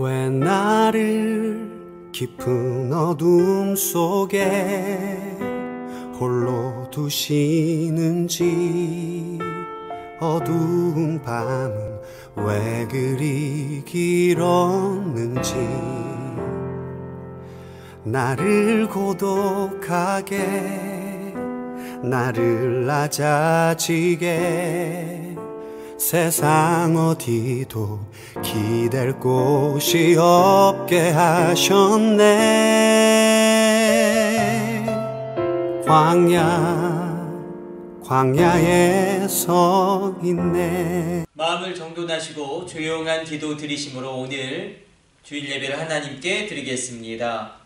왜 나를 깊은 어둠 속에 홀로 두시는지, 어두운 밤은 왜 그리 길었는지, 나를 고독하게, 나를 낮아지게, 세상 어디도 기댈 곳이 없게 하셨네. 광야에 서 있네. 마음을 정돈하시고 조용한 기도 드리심으로 오늘 주일 예배를 하나님께 드리겠습니다.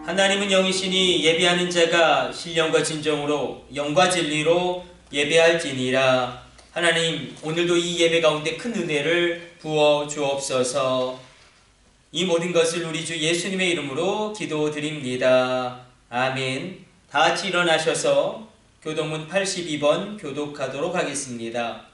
하나님은 영이시니 예배하는 자가 신령과 진정으로 영과 진리로 예배할지니라. 하나님, 오늘도 이 예배 가운데 큰 은혜를 부어 주옵소서. 이 모든 것을 우리 주 예수님의 이름으로 기도드립니다. 아멘. 다 같이 일어나셔서 교동문 82번 교독하도록 하겠습니다.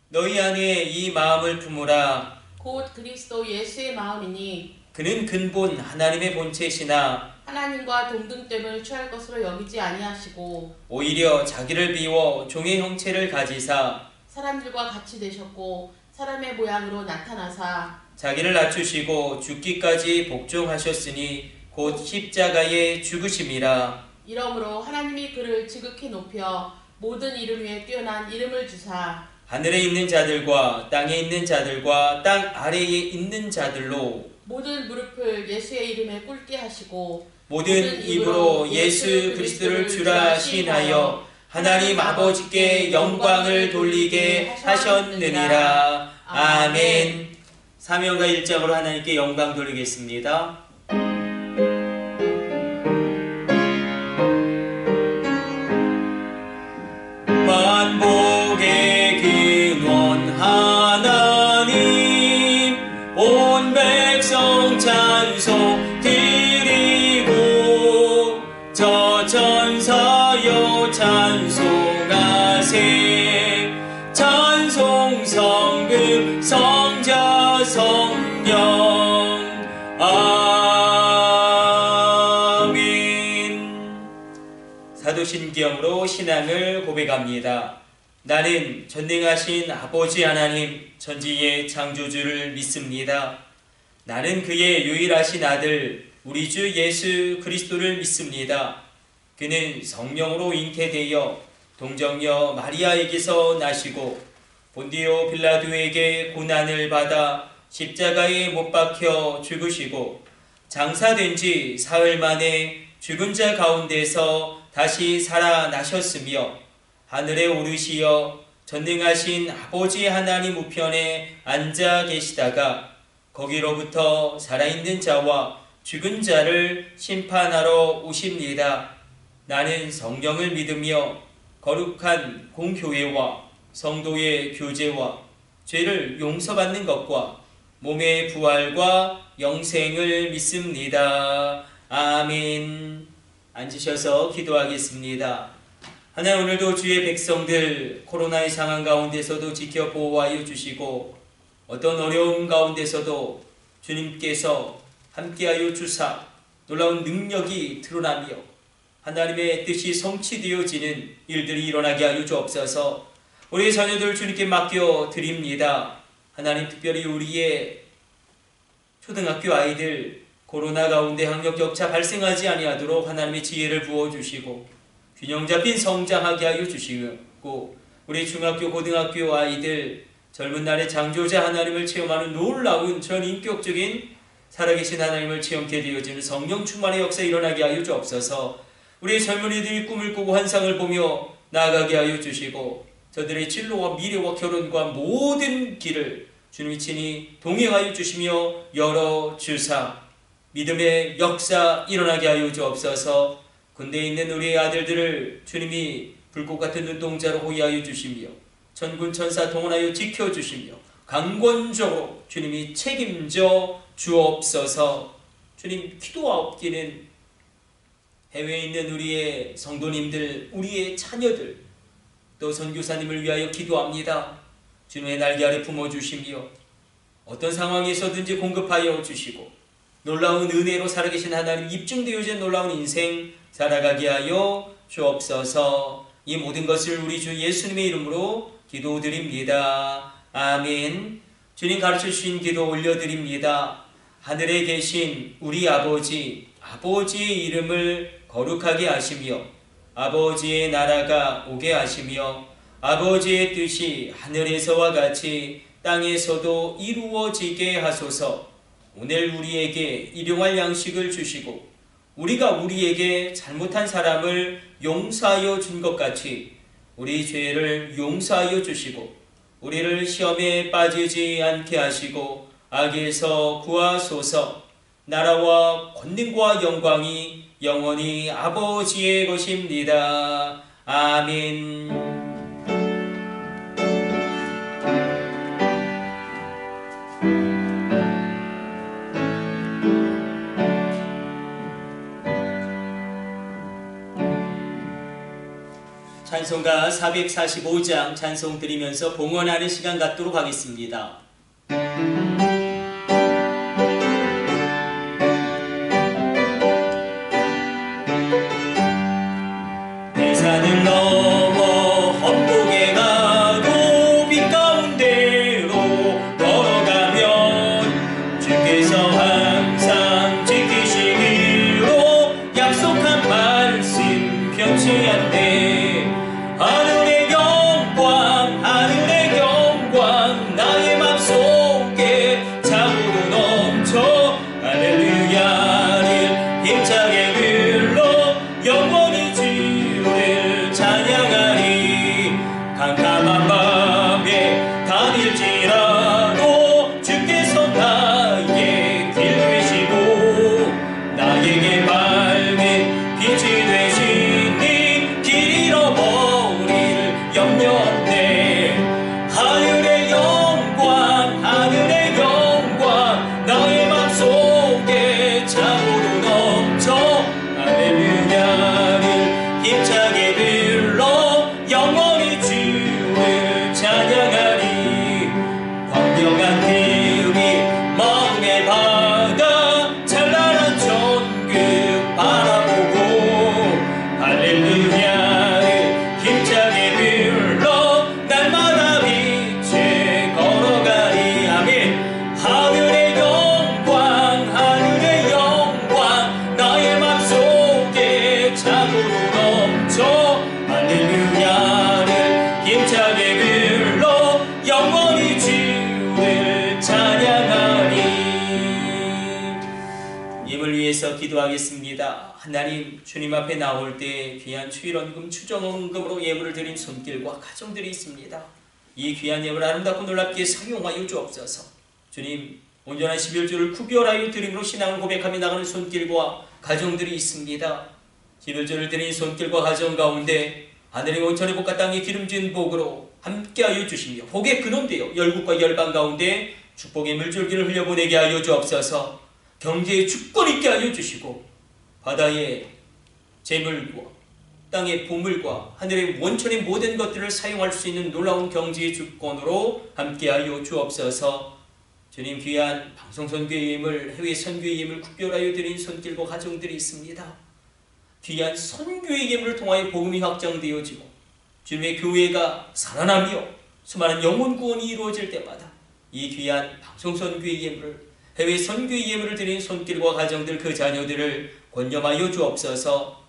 너희 안에 이 마음을 품으라. 곧 그리스도 예수의 마음이니 그는 근본 하나님의 본체시나 하나님과 동등됨을 취할 것으로 여기지 아니하시고 오히려 자기를 비워 종의 형체를 가지사 사람들과 같이 되셨고 사람의 모양으로 나타나사 자기를 낮추시고 죽기까지 복종하셨으니 곧 십자가에 죽으심이라. 이러므로 하나님이 그를 지극히 높여 모든 이름 위에 뛰어난 이름을 주사 하늘에 있는 자들과 땅에 있는 자들과 땅 아래에 있는 자들로 모든 무릎을 예수의 이름에 꿇게 하시고 모든 입으로 예수 그리스도를 주라 시인하여 하나님 아버지께 영광을 돌리게 하셨느니라. 아멘. 사명과 일장으로 하나님께 영광 돌리겠습니다. 만복의 근원 하나님 온 백성 찬송 드리고 저 천사여 찬송하세. 찬송 성금 성자 성령 아멘. 사도신경으로 신앙을 고백합니다. 나는 전능하신 아버지 하나님 전지의 창조주를 믿습니다. 나는 그의 유일하신 아들 우리 주 예수 그리스도를 믿습니다. 그는 성령으로 잉태되어 동정녀 마리아에게서 나시고 본디오 빌라도에게 고난을 받아 십자가에 못 박혀 죽으시고 장사된 지 사흘 만에 죽은 자 가운데서 다시 살아나셨으며 하늘에 오르시어 전능하신 아버지 하나님 우편에 앉아 계시다가 거기로부터 살아있는 자와 죽은 자를 심판하러 오십니다. 나는 성령을 믿으며 거룩한 공교회와 성도의 교제와 죄를 용서받는 것과 몸의 부활과 영생을 믿습니다. 아멘. 앉으셔서 기도하겠습니다. 하나님, 오늘도 주의 백성들 코로나의 상황 가운데서도 지켜 보호하여 주시고 어떤 어려움 가운데서도 주님께서 함께하여 주사 놀라운 능력이 드러나며 하나님의 뜻이 성취되어지는 일들이 일어나게 하여 주옵소서. 우리의 자녀들 주님께 맡겨 드립니다. 하나님, 특별히 우리의 초등학교 아이들 코로나 가운데 학력 격차 발생하지 아니하도록 하나님의 지혜를 부어주시고 균형 잡힌 성장하게 하여 주시고 우리 중학교 고등학교 아이들 젊은 날의 창조자 하나님을 체험하는 놀라운 전인격적인 살아계신 하나님을 체험케 되어지는 성령 충만의 역사 일어나게 하여 주옵소서. 우리 젊은이들이 꿈을 꾸고 환상을 보며 나아가게 하여 주시고 저들의 진로와 미래와 결혼과 모든 길을 주님이 친히 동행하여 주시며 열어주사 믿음의 역사 일어나게 하여 주옵소서. 군대에 있는 우리의 아들들을 주님이 불꽃 같은 눈동자로 호위하여 주시며 천군 천사 동원하여 지켜주시며 강권적으로 주님이 책임져 주옵소서. 주님, 기도하옵기는 해외에 있는 우리의 성도님들, 우리의 자녀들, 또 선교사님을 위하여 기도합니다. 주님의 날개 아래 품어주시며 어떤 상황에서든지 공급하여 주시고 놀라운 은혜로 살아계신 하나님 입증되어진 놀라운 인생 살아가게 하여 주옵소서. 이 모든 것을 우리 주 예수님의 이름으로 기도드립니다. 아멘. 주님 가르쳐 주신 기도 올려드립니다. 하늘에 계신 우리 아버지, 아버지의 이름을 거룩하게 하시며 아버지의 나라가 오게 하시며 아버지의 뜻이 하늘에서와 같이 땅에서도 이루어지게 하소서. 오늘 우리에게 일용할 양식을 주시고 우리가 우리에게 잘못한 사람을 용서하여 준 것 같이 우리 죄를 용서하여 주시고 우리를 시험에 빠지지 않게 하시고 악에서 구하소서. 나라와 권능과 영광이 영원히 아버지의 것입니다. 아멘. 찬송가 445장 찬송 드리면서 봉헌하는 시간 갖도록 하겠습니다. 대산을 넘어 험곡에 가고 빛 가운데로 걸어가면 주께서 항상 지키시기로 약속한 말씀 변치 않네. 하늘의 영광 나의 맘속에 참으로 넘쳐 할렐루야를 힘차게 불러 영원히 주를 찬양하리. 캄캄한 밤에 다닐지라도 주께서 나의 길 되시고 나에게 밝은 빛이 되시니 길 잃어버릴 염려 없네. 하늘의 영광 나의 맘속에 참으로 넘쳐 할렐루야를 힘차게 불러 영원히 주를 찬양하리. 광명한 태음이 마음에 받아 찬란한 천국 바라보고 할렐루야를 힘차게 불러 날마다 빛에 걸어가리. 아멘. 하늘의 영광 나의 맘속에 참으로 넘쳐 할렐루야를 힘차게 불러 영원히 주를 찬양하리. 님을 위해서 기도하겠습니다. 하나님, 주님 앞에 나올 때 귀한 추일원금, 추정원금으로 예물을 드린 손길과 가정들이 있습니다. 이 귀한 예물 아름답고 놀랍게 사용하여 주옵소서. 주님, 온전한 11조를 구별하여 드림으로 신앙을 고백하며 나가는 손길과 가정들이 있습니다. 11조를 드린 손길과 가정 가운데 하늘의 온천의 복과 땅의 기름진 복으로 함께하여 주시며 복의 근원되어 열국과 열방 가운데 축복의 물줄기를 흘려보내게 하여 주옵소서. 경제의 주권 있게 하여 주시고 바다의 재물과 땅의 보물과 하늘의 원천의 모든 것들을 사용할 수 있는 놀라운 경제의 주권으로 함께하여 주옵소서. 주님, 귀한 방송 선교의 예물, 해외 선교의 예물 구별하여 드린 손길과 가정들이 있습니다. 귀한 선교의 예물을 통하여 복음이 확장되어지고 주님의 교회가 살아나며 수많은 영혼 구원이 이루어질 때마다 이 귀한 방송 선교의 예물을, 해외 선교의 예물을 드린 손길과 가정들, 그 자녀들을 권념하여 주옵소서.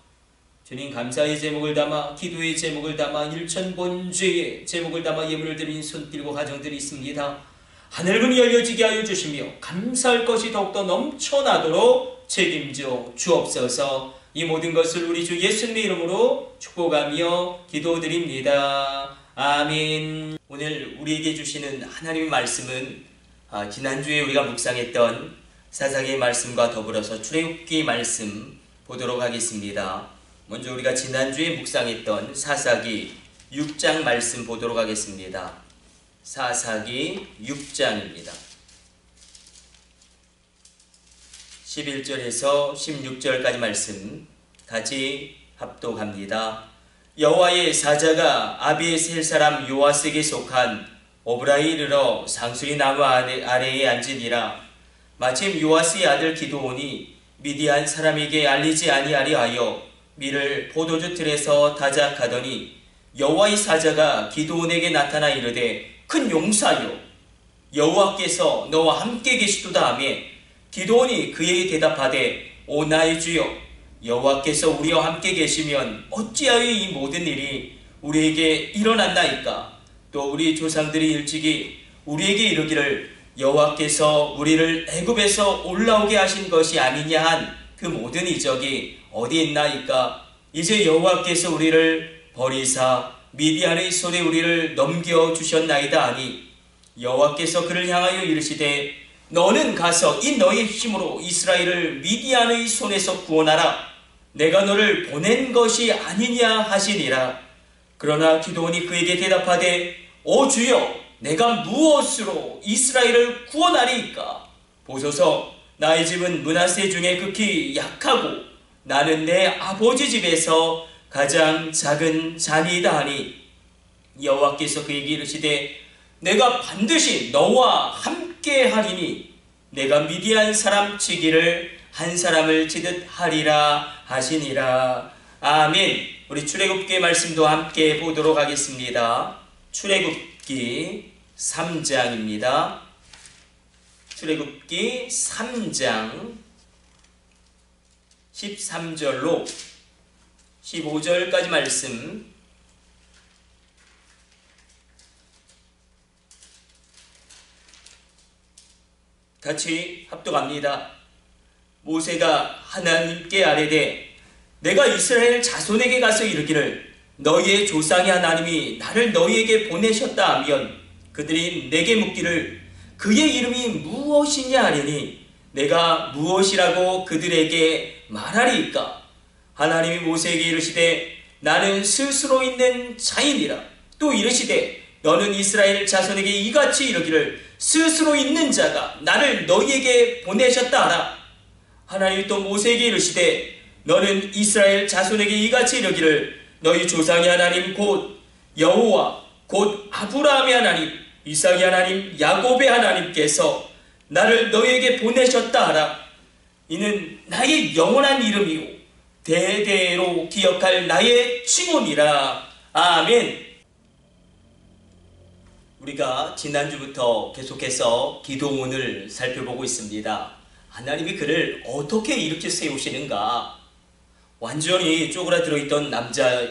주님, 감사의 제목을 담아, 기도의 제목을 담아, 일천번죄의 제목을 담아 예물을 드린 손길과 가정들이 있습니다. 하늘문이 열려지게 하여 주시며 감사할 것이 더욱더 넘쳐나도록 책임져 주옵소서. 이 모든 것을 우리 주 예수님의 이름으로 축복하며 기도드립니다. 아멘. 오늘 우리에게 주시는 하나님의 말씀은 지난주에 우리가 묵상했던 사사기의 말씀과 더불어서 출애굽기 말씀 보도록 하겠습니다. 먼저 우리가 지난주에 묵상했던 사사기 6장 말씀 보도록 하겠습니다. 사사기 6장입니다. 11절에서 16절까지 말씀 같이 합독합니다. 여호와의 사자가 아비에셀 사람 요아스에게 속한 오브라에 이르러 상수리 나무 아래에 앉으니라. 마침 요아스의 아들 기드온이 미디안 사람에게 알리지 아니하려 하여 밀을 포도주 틀에서 다작하더니 여호와의 사자가 기드온에게 나타나 이르되 큰 용사여 여호와께서 너와 함께 계시도다 하며 기드온이 그에게 대답하되 오 나의 주여 여호와께서 우리와 함께 계시면 어찌하여 이 모든 일이 우리에게 일어났나이까. 또 우리 조상들이 일찍이 우리에게 이르기를 여호와께서 우리를 애굽에서 올라오게 하신 것이 아니냐 한 그 모든 이적이 어디 있나이까. 이제 여호와께서 우리를 버리사 미디안의 손에 우리를 넘겨주셨나이다 하니 여호와께서 그를 향하여 이르시되 너는 가서 이 너의 힘으로 이스라엘을 미디안의 손에서 구원하라. 내가 너를 보낸 것이 아니냐 하시니라. 그러나 기드온이 그에게 대답하되 오 주여 내가 무엇으로 이스라엘을 구원하리이까. 보소서 나의 집은 므낫세 중에 극히 약하고 나는 내 아버지 집에서 가장 작은 자니이다 하니 여호와께서 그에게 이르시되 내가 반드시 너와 함께 하리니 내가 미디안 사람 치기를 한 사람을 치듯 하리라 하시니라. 아멘. 우리 출애굽기 말씀도 함께 보도록 하겠습니다. 출애굽기 3장입니다. 출애굽기 3장 13절로 15절까지 말씀 같이 합독합니다. 모세가 하나님께 아뢰되 내가 이스라엘 자손에게 가서 이르기를 너희의 조상의 하나님이 나를 너희에게 보내셨다 하면 그들이 내게 묻기를 그의 이름이 무엇이냐 하리니 내가 무엇이라고 그들에게 말하리이까. 하나님이 모세에게 이르시되 나는 스스로 있는 자이니라. 또 이르시되 너는 이스라엘 자손에게 이같이 이르기를 스스로 있는 자가 나를 너희에게 보내셨다 하라. 하나님이 또 모세에게 이르시되 너는 이스라엘 자손에게 이같이 이르기를 너희 조상의 하나님 곧 여호와 곧 아브라함의 하나님 이삭의 하나님 야곱의 하나님께서 나를 너희에게 보내셨다 하라. 이는 나의 영원한 이름이요 대대로 기억할 나의 칭호니라. 아멘. 우리가 지난주부터 계속해서 기드온을 살펴보고 있습니다. 하나님이 그를 어떻게 이렇게 세우시는가. 완전히 쪼그라들어 있던 남자,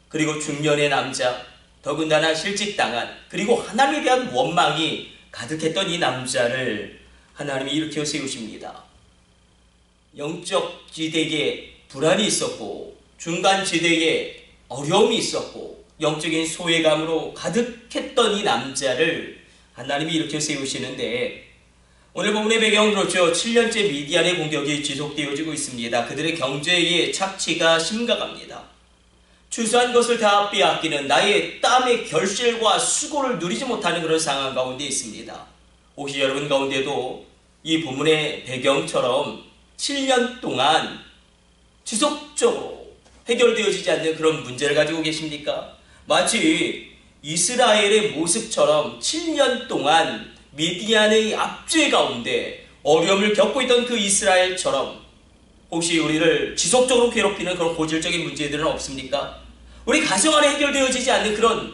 그리고 중년의 남자, 더군다나 실직당한, 그리고 하나님에 대한 원망이 가득했던 이 남자를 하나님이 일으켜 세우십니다. 영적 지대에 불안이 있었고 중간 지대에 어려움이 있었고 영적인 소외감으로 가득했던 이 남자를 하나님이 일으켜 세우시는데, 오늘 본문의 배경은 그렇죠. 7년째 미디안의 공격이 지속되어지고 있습니다. 그들의 경제의 착취가 심각합니다. 추수한 것을 다 빼앗기는 나의 땀의 결실과 수고를 누리지 못하는 그런 상황 가운데 있습니다. 혹시 여러분 가운데도 이 본문의 배경처럼 7년 동안 지속적으로 해결되어지지 않는 그런 문제를 가지고 계십니까? 마치 이스라엘의 모습처럼 7년 동안 미디안의 압제 가운데 어려움을 겪고 있던 그 이스라엘처럼 혹시 우리를 지속적으로 괴롭히는 그런 고질적인 문제들은 없습니까? 우리 가정 안에 해결되어지지 않는 그런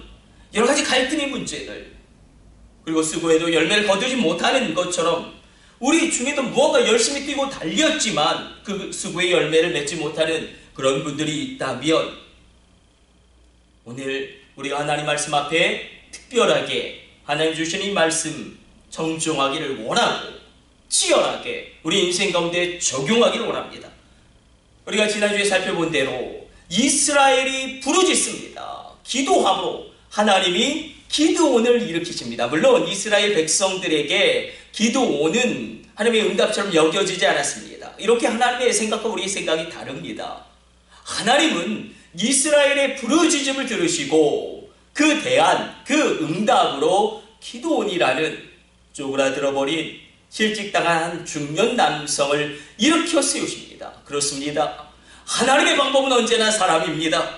여러 가지 갈등의 문제들, 그리고 수고해도 열매를 거두지 못하는 것처럼 우리 중에도 무언가 열심히 뛰고 달렸지만 그 수고의 열매를 맺지 못하는 그런 분들이 있다면, 오늘 우리가 하나님 말씀 앞에 특별하게 하나님 주신 이 말씀 정중하기를 원하고 치열하게 우리 인생 가운데 적용하기를 원합니다. 우리가 지난주에 살펴본 대로 이스라엘이 부르짖습니다. 기도함으로 하나님이 기드온을 일으키십니다. 물론 이스라엘 백성들에게 기도원은 하나님의 응답처럼 여겨지지 않았습니다. 이렇게 하나님의 생각과 우리의 생각이 다릅니다. 하나님은 이스라엘의 부르짖음을 들으시고 그 대안, 그 응답으로 기도원이라는 쪼그라들어버린 실직당한 한 중년 남성을 일으켜 세우십니다. 그렇습니다. 하나님의 방법은 언제나 사람입니다.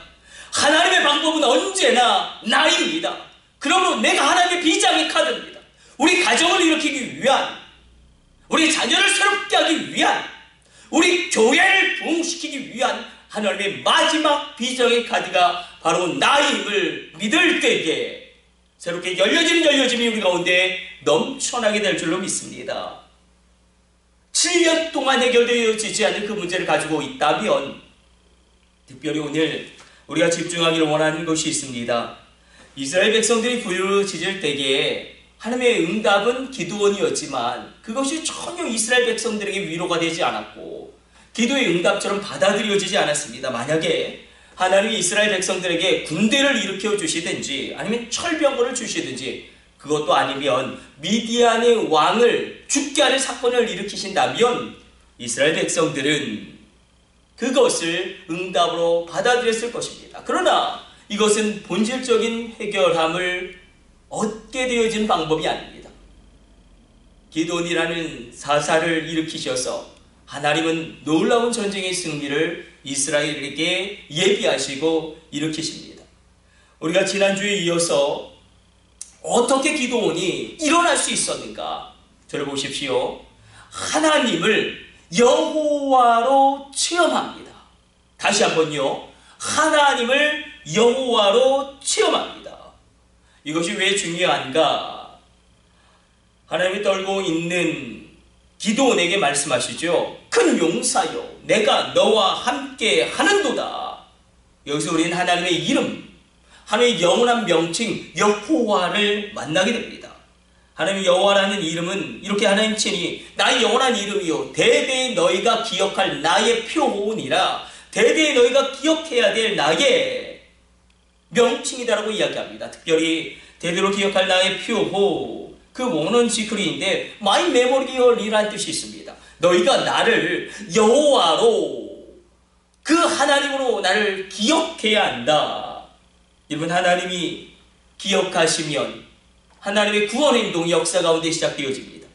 하나님의 방법은 언제나 나입니다. 그러므로 내가 하나님의 비장의 카드입니다. 우리 가정을 일으키기 위한, 우리 자녀를 새롭게 하기 위한, 우리 교회를 부흥시키기 위한 하나님의 마지막 비장의 카드가 바로 나임을 믿을 때에 새롭게 열려짐이 우리 가운데 넘쳐나게 될 줄로 믿습니다. 7년 동안 해결되어지지 않는 그 문제를 가지고 있다면 특별히 오늘 우리가 집중하기를 원하는 것이 있습니다. 이스라엘 백성들이 부르짖을 때에 하나님의 응답은 기드온이었지만 그것이 전혀 이스라엘 백성들에게 위로가 되지 않았고 기도의 응답처럼 받아들여지지 않았습니다. 만약에 하나님이 이스라엘 백성들에게 군대를 일으켜 주시든지 아니면 철병거를 주시든지 그것도 아니면 미디안의 왕을 죽게 하는 사건을 일으키신다면 이스라엘 백성들은 그것을 응답으로 받아들였을 것입니다. 그러나 이것은 본질적인 해결함을 얻게 되어진 방법이 아닙니다. 기드온이라는 사사를 일으키셔서 하나님은 놀라운 전쟁의 승리를 이스라엘에게 예비하시고 일으키십니다. 우리가 지난주에 이어서 어떻게 기드온이 일어날 수 있었는가? 저를 보십시오. 하나님을 여호와로 체험합니다. 다시 한번요. 하나님을 여호와로 체험합니다. 이것이 왜 중요한가? 하나님이 떨고 있는 기드온에게 말씀하시죠. 큰 용사여, 내가 너와 함께 하는도다. 여기서 우리는 하나님의 이름, 하나님의 영원한 명칭 여호와를 만나게 됩니다. 하나님의 여호와라는 이름은 이렇게 하나님 친히 나의 영원한 이름이요 대대에 너희가 기억할 나의 표호니라. 대대에 너희가 기억해야 될 나의 명칭이다라고 이야기합니다. 특별히 대대로 기억할 나의 표호, 그 원어는 지크리인데 My Memorial이라는 뜻이 있습니다. 너희가 나를 여호와로, 그 하나님으로 나를 기억해야 한다. 여러분, 하나님이 기억하시면 하나님의 구원 행동이 역사 가운데 시작되어집니다.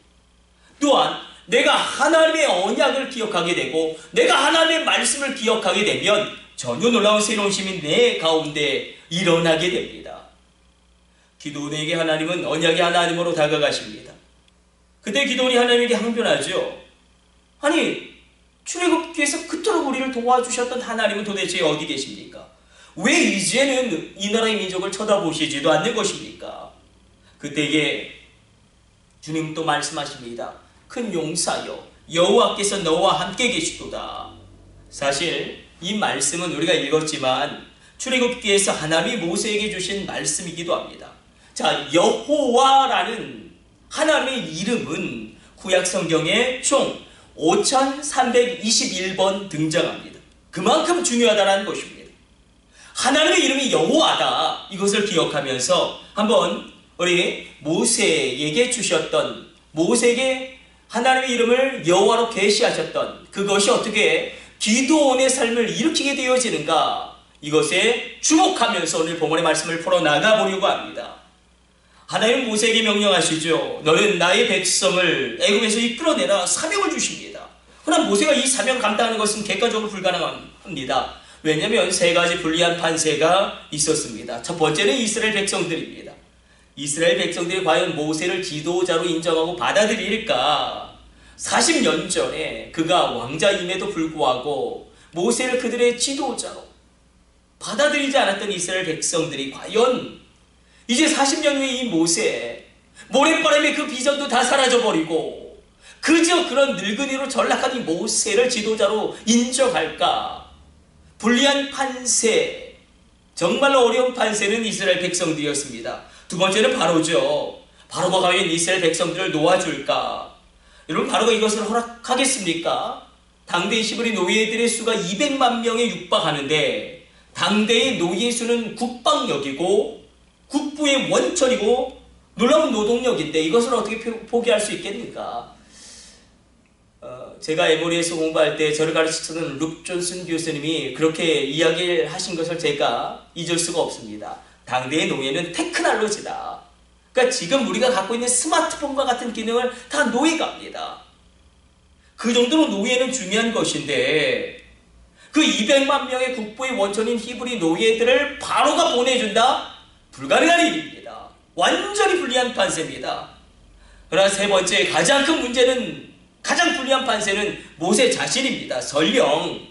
또한 내가 하나님의 언약을 기억하게 되고 내가 하나님의 말씀을 기억하게 되면 전혀 놀라운 새로운 힘이 내 가운데 일어나게 됩니다. 기드온에게 하나님은 언약의 하나님으로 다가가십니다. 그때 기드온이 하나님에게 항변하죠. 아니, 출애굽기에서 그토록 우리를 도와주셨던 하나님은 도대체 어디 계십니까? 왜 이제는 이 나라의 민족을 쳐다보시지도 않는 것입니까? 그때에 주님 또 말씀하십니다. 큰 용사여, 여호와께서 너와 함께 계시도다. 사실 이 말씀은 우리가 읽었지만 출애굽기에서 하나님이 모세에게 주신 말씀이기도 합니다. 자, 여호와라는 하나님의 이름은 구약 성경에 총 5321번 등장합니다. 그만큼 중요하다는 것입니다. 하나님의 이름이 여호와다. 이것을 기억하면서 한번 우리 모세에게 주셨던, 모세에게 하나님의 이름을 여호와로 계시하셨던 그것이 어떻게 기드온의 삶을 일으키게 되어지는가, 이것에 주목하면서 오늘 본문의 말씀을 풀어나가 보려고 합니다. 하나님은 모세에게 명령하시죠. 너는 나의 백성을 애굽에서 이끌어내라 사명을 주십니다. 그러나 모세가 이 사명을 감당하는 것은 객관적으로 불가능합니다. 왜냐하면 세 가지 불리한 판세가 있었습니다. 첫 번째는 이스라엘 백성들입니다. 이스라엘 백성들이 과연 모세를 지도자로 인정하고 받아들일까? 40년 전에 그가 왕자임에도 불구하고 모세를 그들의 지도자로 받아들이지 않았던 이스라엘 백성들이 과연 이제 40년 후에 이 모세, 모래바람에 그 비전도 다 사라져버리고 그저 그런 늙은이로 전락한 이 모세를 지도자로 인정할까? 불리한 판세, 정말로 어려운 판세는 이스라엘 백성들이었습니다. 두 번째는 바로죠. 바로가 과연 이스라엘 백성들을 놓아줄까? 여러분, 바로가 이것을 허락하겠습니까? 당대의 시브리 노예들의 수가 200만 명에 육박하는데 당대의 노예 수는 국방력이고 국부의 원천이고 놀라운 노동력인데 이것을 어떻게 포기할 수 있겠는가? 제가 에모리에서 공부할 때 저를 가르치던 룩 존슨 교수님이 그렇게 이야기를 하신 것을 제가 잊을 수가 없습니다. 당대의 노예는 테크놀로지다. 그러니까 지금 우리가 갖고 있는 스마트폰과 같은 기능을 다 노예가 합니다. 그 정도로 노예는 중요한 것인데 그 200만 명의 국부의 원천인 히브리 노예들을 바로가 보내준다? 불가능한 일입니다. 완전히 불리한 판세입니다. 그러나 세 번째 가장 큰 문제는, 가장 불리한 판세는 모세 자신입니다. 설령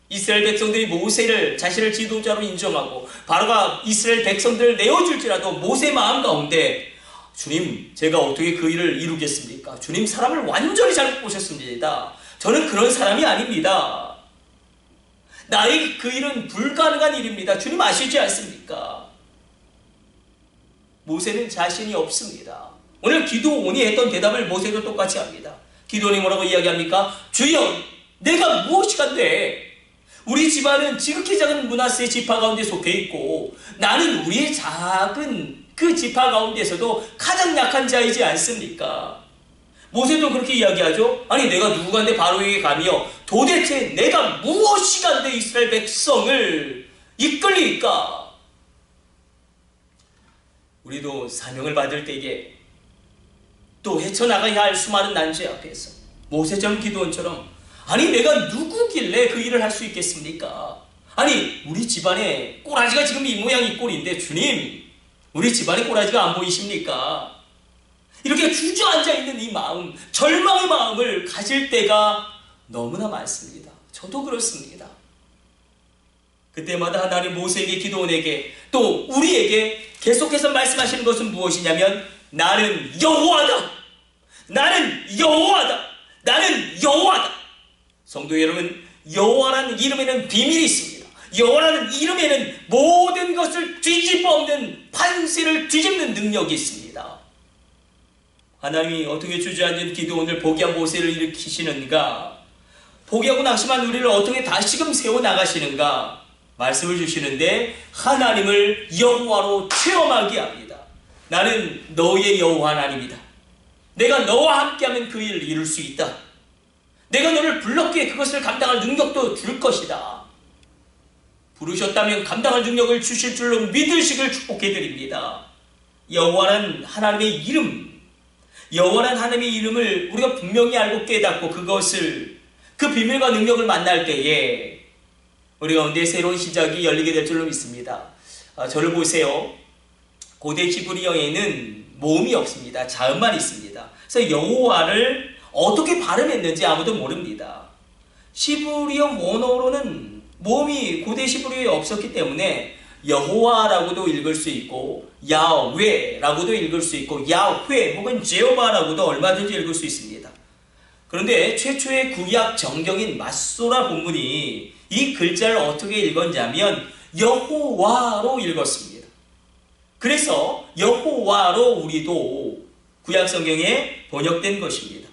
이스라엘 백성들이 모세를 자신을 지도자로 인정하고 바로가 이스라엘 백성들을 내어줄지라도 모세 마음 가운데 주님, 제가 어떻게 그 일을 이루겠습니까? 주님, 사람을 완전히 잘못 보셨습니다. 저는 그런 사람이 아닙니다. 나의 그 일은 불가능한 일입니다. 주님 아시지 않습니까? 모세는 자신이 없습니다. 오늘 기도원이 했던 대답을 모세도 똑같이 합니다. 기도원이 뭐라고 이야기합니까? 주여, 내가 무엇이간데? 우리 집안은 지극히 작은 므낫세 지파 가운데 속해 있고 나는 우리의 작은 그 지파 가운데서도 가장 약한 자이지 않습니까? 모세도 그렇게 이야기하죠. 아니, 내가 누구간데 바로에게 가며 도대체 내가 무엇이간데 이스라엘 백성을 이끌리까? 우리도 사명을 받을 때에 또 헤쳐나가야 할 수많은 난제 앞에서 모세처럼 기도원처럼 아니, 내가 누구길래 그 일을 할 수 있겠습니까? 아니, 우리 집안에 꼬라지가 지금 이 모양 이 꼴인데 주님, 우리 집안에 꼬라지가 안 보이십니까? 이렇게 주저앉아 있는 이 마음, 절망의 마음을 가질 때가 너무나 많습니다. 저도 그렇습니다. 그때마다 하나님 모세에게, 기도원에게, 또 우리에게 계속해서 말씀하시는 것은 무엇이냐면 나는 여호와다! 나는 여호와다! 나는 여호와다! 성도 여러분, 여호와라는 이름에는 비밀이 있습니다. 여호와라는 이름에는 모든 것을 뒤집어 엎는 판세를 뒤집는 능력이 있습니다. 하나님이 어떻게 주저앉은 기도원을 포기한 모세를 일으키시는가? 포기하고 낙심한 우리를 어떻게 다시금 세워나가시는가? 말씀을 주시는데 하나님을 여호와로 체험하게 합니다. 나는 너의 여호와 하나님이다. 내가 너와 함께하면 그 일을 이룰 수 있다. 내가 너를 불렀기에 그것을 감당할 능력도 줄 것이다. 부르셨다면 감당할 능력을 주실 줄로 믿으시길 축복해드립니다. 여호와라는 하나님의 이름, 여호와라는 하나님의 이름을 우리가 분명히 알고 깨닫고 그것을, 그 비밀과 능력을 만날 때에 우리 가운데 새로운 시작이 열리게 될 줄로 믿습니다. 저를 보세요. 고대 히브리어에는 모음이 없습니다. 자음만 있습니다. 그래서 여호와를 어떻게 발음했는지 아무도 모릅니다. 히브리어 원어로는 모음이 고대 히브리어에 없었기 때문에 여호와라고도 읽을 수 있고 야훼라고도 읽을 수 있고 야훼 혹은 제호바라고도 얼마든지 읽을 수 있습니다. 그런데 최초의 구약 정경인 마소라 본문이 이 글자를 어떻게 읽었냐면 여호와로 읽었습니다. 그래서 여호와로 우리도 구약 성경에 번역된 것입니다.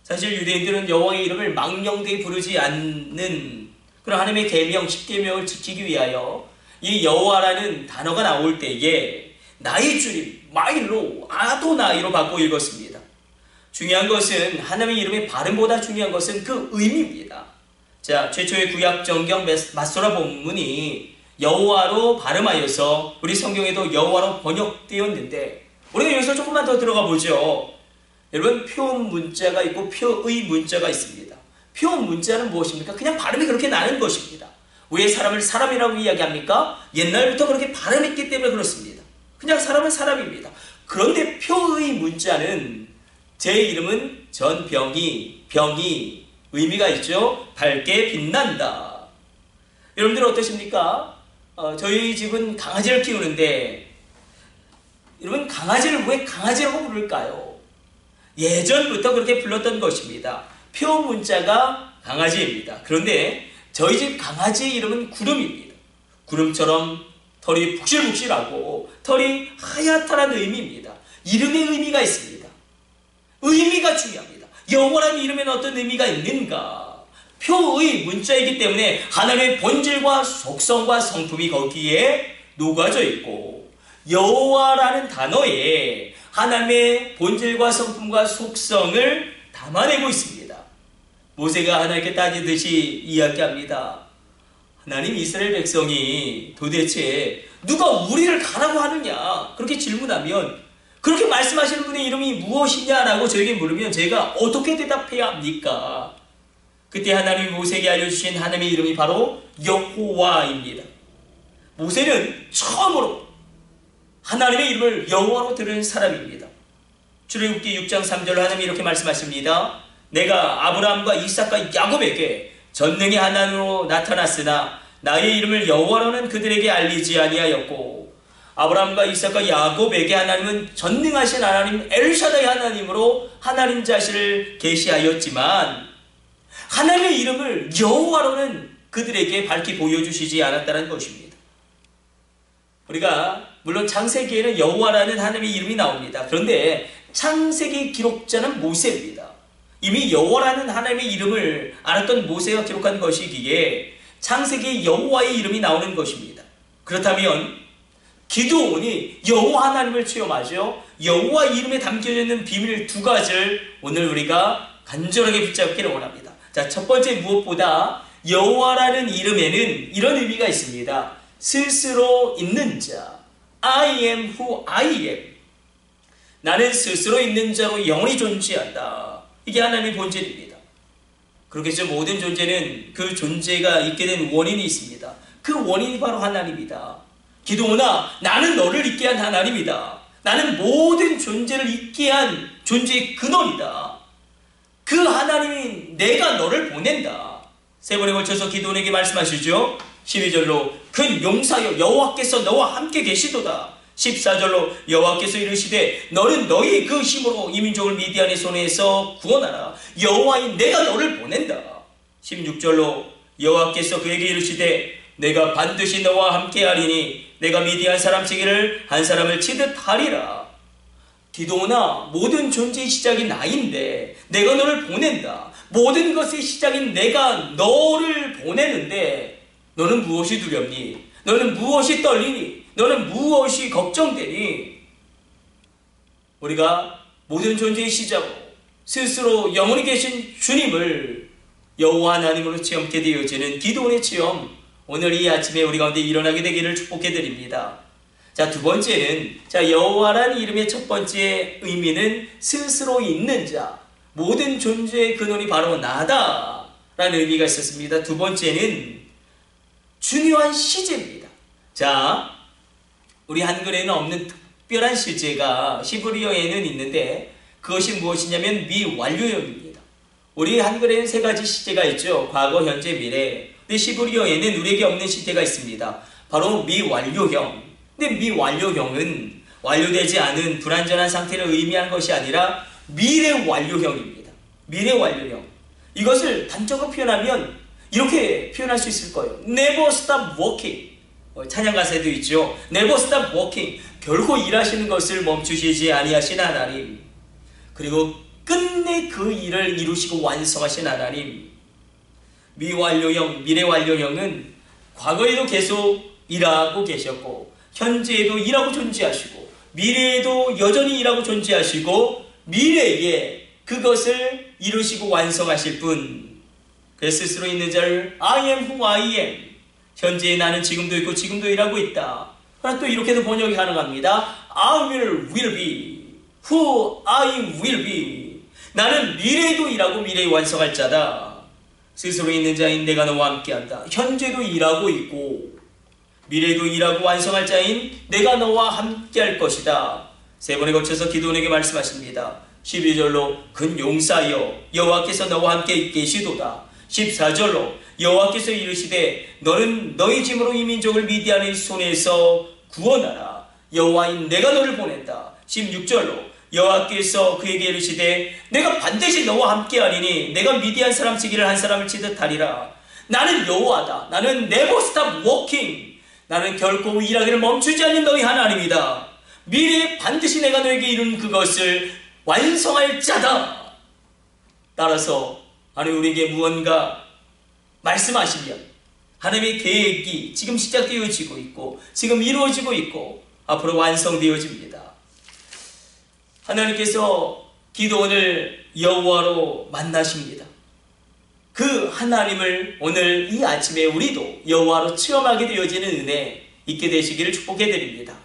사실 유대인들은 여호와의 이름을 망령되이 부르지 않는 그런 하나님의 계명, 십계명을 지키기 위하여 이 여호와라는 단어가 나올 때에 나의 주님, 마일로, 아도나이로 바꿔 읽었습니다. 중요한 것은 하나님의 이름의 발음보다 중요한 것은 그 의미입니다. 자, 최초의 구약 정경 마소라 본문이 여호와로 발음하여서 우리 성경에도 여호와로 번역되었는데 우리가 여기서 조금만 더 들어가 보죠. 여러분, 표음 문자가 있고 표의 문자가 있습니다. 표음 문자는 무엇입니까? 그냥 발음이 그렇게 나는 것입니다. 왜 사람을 사람이라고 이야기합니까? 옛날부터 그렇게 발음했기 때문에 그렇습니다. 그냥 사람은 사람입니다. 그런데 표의 문자는 제 이름은 전병이, 병이 의미가 있죠. 밝게 빛난다. 여러분들 어떠십니까? 저희 집은 강아지를 키우는데 여러분, 강아지를 왜 강아지라고 부를까요? 예전부터 그렇게 불렀던 것입니다. 표 문자가 강아지입니다. 그런데 저희 집 강아지 이름은 구름입니다. 구름처럼 털이 북실북실하고 털이 하얗다는 의미입니다. 이름의 의미가 있습니다. 의미가 중요합니다. 여호와라는 이름에는 어떤 의미가 있는가? 표의 문자이기 때문에 하나님의 본질과 속성과 성품이 거기에 녹아져 있고 여호와라는 단어에 하나님의 본질과 성품과 속성을 담아내고 있습니다. 모세가 하나님께 따지듯이 이야기합니다. 하나님, 이스라엘 백성이 도대체 누가 우리를 가라고 하느냐? 그렇게 질문하면, 그렇게 말씀하시는 분의 이름이 무엇이냐라고 저에게 물으면 제가 어떻게 대답해야 합니까? 그때 하나님이 모세에게 알려주신 하나님의 이름이 바로 여호와입니다. 모세는 처음으로 하나님의 이름을 여호와로 들은 사람입니다. 출애굽기 6장 3절로 하나님이 이렇게 말씀하십니다. 내가 아브라함과 이삭과 야곱에게 전능의 하나님으로 나타났으나 나의 이름을 여호와로는 그들에게 알리지 아니하였고, 아브라함과 이삭과 야곱에게 하나님은 전능하신 하나님 엘샤다이 하나님으로 하나님 자신을 계시하였지만 하나님의 이름을 여호와로는 그들에게 밝히 보여주시지 않았다는 것입니다. 우리가 물론 창세기에는 여호와라는 하나님의 이름이 나옵니다. 그런데 창세기 기록자는 모세입니다. 이미 여호와라는 하나님의 이름을 알았던 모세가 기록한 것이기에 창세기에 여호와의 이름이 나오는 것입니다. 그렇다면 기드온이 여호와 하나님을 체험하죠. 여호와 이름에 담겨져 있는 비밀 두 가지를 오늘 우리가 간절하게 붙잡기를 원합니다. 자, 첫 번째, 무엇보다 여호와라는 이름에는 이런 의미가 있습니다. 스스로 있는 자, I am who I am. 나는 스스로 있는 자로 영원히 존재한다. 이게 하나님의 본질입니다. 그렇겠죠. 모든 존재는 그 존재가 있게 된 원인이 있습니다. 그 원인이 바로 하나님이다. 기도오나 나는 너를 있게 한 하나님이다. 나는 모든 존재를 있게 한 존재의 근원이다. 그 하나님이 내가 너를 보낸다. 세 번에 걸쳐서 기도원에게 말씀하시죠. 12절로 큰 용사여 여호와께서 너와 함께 계시도다. 14절로 여호와께서 이르시되 너는 너희 그 힘으로 이 민족을 미디안의 손에서 구원하라. 여호와인 내가 너를 보낸다. 16절로 여호와께서 그에게 이르시되 내가 반드시 너와 함께 하리니 내가 미디안 사람 치기를 한 사람을 치듯 하리라. 기도나 모든 존재의 시작이 나인데 내가 너를 보낸다. 모든 것의 시작인 내가 너를 보내는데 너는 무엇이 두렵니? 너는 무엇이 떨리니? 너는 무엇이 걱정되니? 우리가 모든 존재의 시작으로 스스로 영원히 계신 주님을 여호와 하나님으로 체험하게 되어지는 기도원의 체험, 오늘 이 아침에 우리 가운데 일어나게 되기를 축복해 드립니다. 자, 두 번째는, 여호와라는 이름의 첫 번째 의미는 스스로 있는 자, 모든 존재의 근원이 바로 나다 라는 의미가 있었습니다. 두 번째는 중요한 시제입니다. 자, 우리 한글에는 없는 특별한 시제가 히브리어에는 있는데 그것이 무엇이냐면 미완료형입니다. 우리 한글에는 세 가지 시제가 있죠. 과거, 현재, 미래. 근데 히브리어에는 우리에게 없는 시제가 있습니다. 바로 미완료형. 근데 미완료형은 완료되지 않은 불완전한 상태를 의미하는 것이 아니라 미래 완료형입니다. 미래 완료형. 이것을 단적으로 표현하면 이렇게 표현할 수 있을 거예요. Never stop working. 찬양 가사에도 있죠. Never stop working. 결코 일하시는 것을 멈추시지 아니하신 하나님. 그리고 끝내 그 일을 이루시고 완성하신 하나님. 미완료형, 미래 완료형은 과거에도 계속 일하고 계셨고 현재에도 일하고 존재하시고 미래에도 여전히 일하고 존재하시고 미래에 그것을 이루시고 완성하실 분. 그래서 스스로 있는 자를 I am who I am. 현재의 나는 지금도 있고 지금도 일하고 있다. 그러나 또 이렇게도 번역이 가능합니다. I will be who I will be. 나는 미래에도 일하고 미래에 완성할 자다. 스스로 있는 자인 내가 너와 함께한다. 현재도 일하고 있고 미래에도 일하고 완성할 자인 내가 너와 함께할 것이다. 세 번에 거쳐서 기도원에게 말씀하십니다. 12절로 큰 용사여 여호와께서 너와 함께 계시도다. 14절로 여호와께서 이르시되 너는 너희 짐으로 이 민족을 미디안의 손에서 구원하라. 여호와인 내가 너를 보낸다. 16절로 여호와께서 그에게 이르시되 내가 반드시 너와 함께하리니 내가 미디안 사람 치기를 한 사람을 치듯 하리라. 나는 여호와다. 나는 never stop working. 나는 결코 일하기를 멈추지 않는 너희 하나님이다. 미래에 반드시 내가 너에게 이룬 그것을 완성할 자다. 따라서 하나님 우리에게 무언가 말씀하시면 하나님의 계획이 지금 시작되어지고 있고 지금 이루어지고 있고 앞으로 완성되어집니다. 하나님께서 기도원을 여호와로 만나십니다. 그 하나님을 오늘 이 아침에 우리도 여호와로 체험하게 되어지는 은혜 있게 되시기를 축복해 드립니다.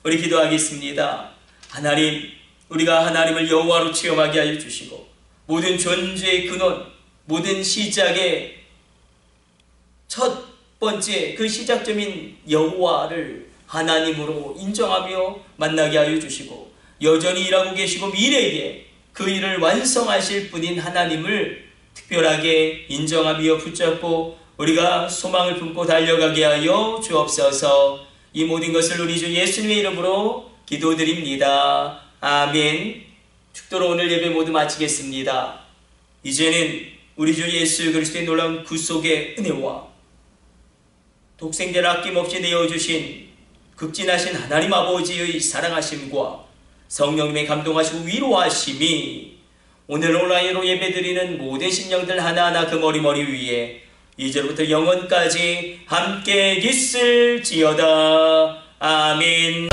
우리 기도하겠습니다. 하나님, 우리가 하나님을 여호와로 체험하게 하여 주시고 모든 존재의 근원, 모든 시작의 첫 번째 그 시작점인 여호와를 하나님으로 인정하며 만나게 하여 주시고 여전히 일하고 계시고 미래에 그 일을 완성하실 분인 하나님을 특별하게 인정하며 붙잡고 우리가 소망을 품고 달려가게 하여 주옵소서. 이 모든 것을 우리 주 예수님의 이름으로 기도드립니다. 아멘. 축도로 오늘 예배 모두 마치겠습니다. 이제는 우리 주 예수 그리스도의 놀라운 구속의 은혜와 독생자를 아낌없이 내어주신 극진하신 하나님 아버지의 사랑하심과 성령님의 감동하시고 위로하심이 오늘 온라인으로 예배드리는 모든 심령들 하나하나 그 머리 위에 이제부터 영원까지 함께 있을지어다. 아멘.